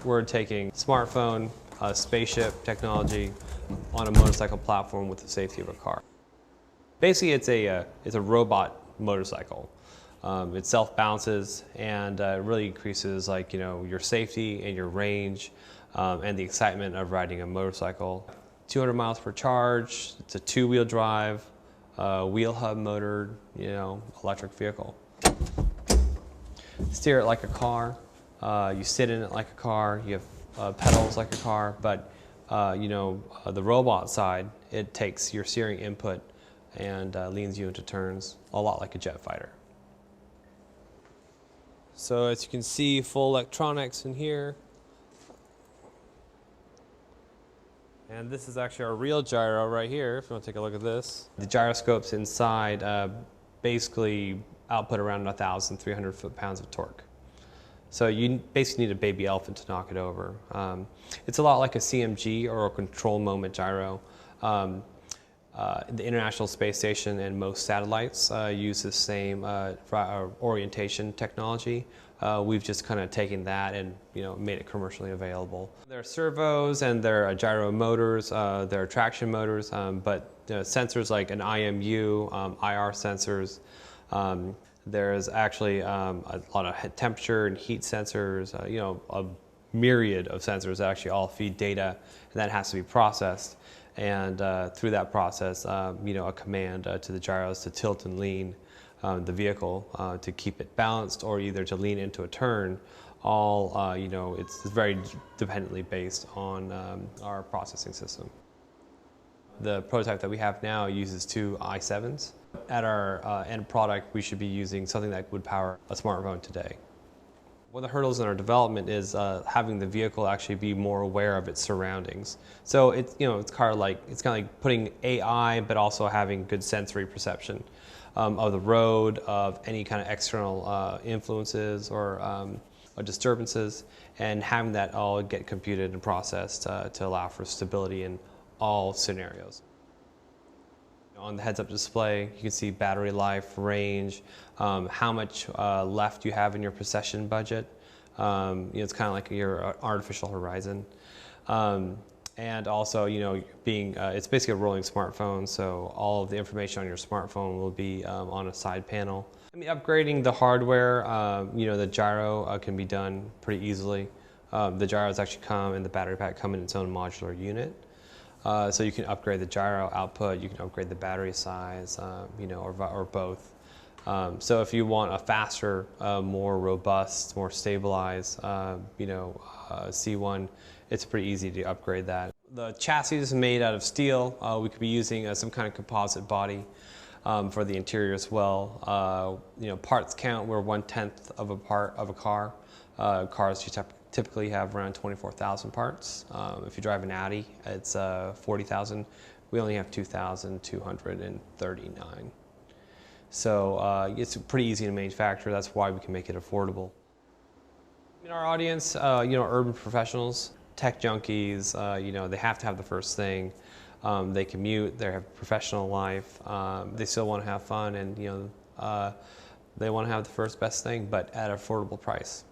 We're taking smartphone, spaceship technology on a motorcycle platform with the safety of a car. Basically, it's a robot motorcycle. It self-balances and really increases your safety and your range and the excitement of riding a motorcycle. 200 miles per charge. It's a two-wheel drive, wheel hub motored, electric vehicle. Steer it like a car. You sit in it like a car. You have pedals like a car, but the robot side, it takes your steering input and leans you into turns, a lot like a jet fighter. So as you can see, full electronics in here. And this is actually our real gyro right here, if you want to take a look at this. The gyroscopes inside basically output around 1,300 foot-pounds of torque. So you basically need a baby elephant to knock it over. It's a lot like a CMG or a control moment gyro. The International Space Station and most satellites use the same orientation technology. We've just kind of taken that and made it commercially available. There are servos and there are gyro motors, there are traction motors, but sensors like an IMU, IR sensors. There's actually a lot of temperature and heat sensors, a myriad of sensors that actually all feed data, and that has to be processed. And through that process, a command to the gyros to tilt and lean the vehicle to keep it balanced or either to lean into a turn, all, it's very dependently based on our processing system. The prototype that we have now uses two i7s. At our end product, we should be using something that would power a smartphone today. One of the hurdles in our development is having the vehicle actually be more aware of its surroundings. So it's kind of like putting AI, but also having good sensory perception of the road, of any kind of external influences or disturbances, and having that all get computed and processed to allow for stability in all scenarios. On the heads-up display, you can see battery life, range, how much left you have in your possession budget. It's kind of like your artificial horizon. And also, it's basically a rolling smartphone, so all of the information on your smartphone will be on a side panel. Upgrading the hardware, the gyro can be done pretty easily. The gyros actually come and the battery pack come in its own modular unit. So you can upgrade the gyro output, you can upgrade the battery size, or both. So if you want a faster, more robust, more stabilized, C1, it's pretty easy to upgrade that. The chassis is made out of steel. We could be using some kind of composite body for the interior as well. Parts count, we're 1/10 of a part of a car. Cars typically have around 24,000 parts. If you drive an Audi, it's 40,000. We only have 2,239. So it's pretty easy to manufacture. That's why we can make it affordable. In our audience, urban professionals, tech junkies, they have to have the first thing. They commute, they have a professional life, they still want to have fun, and they want to have the first best thing, but at an affordable price.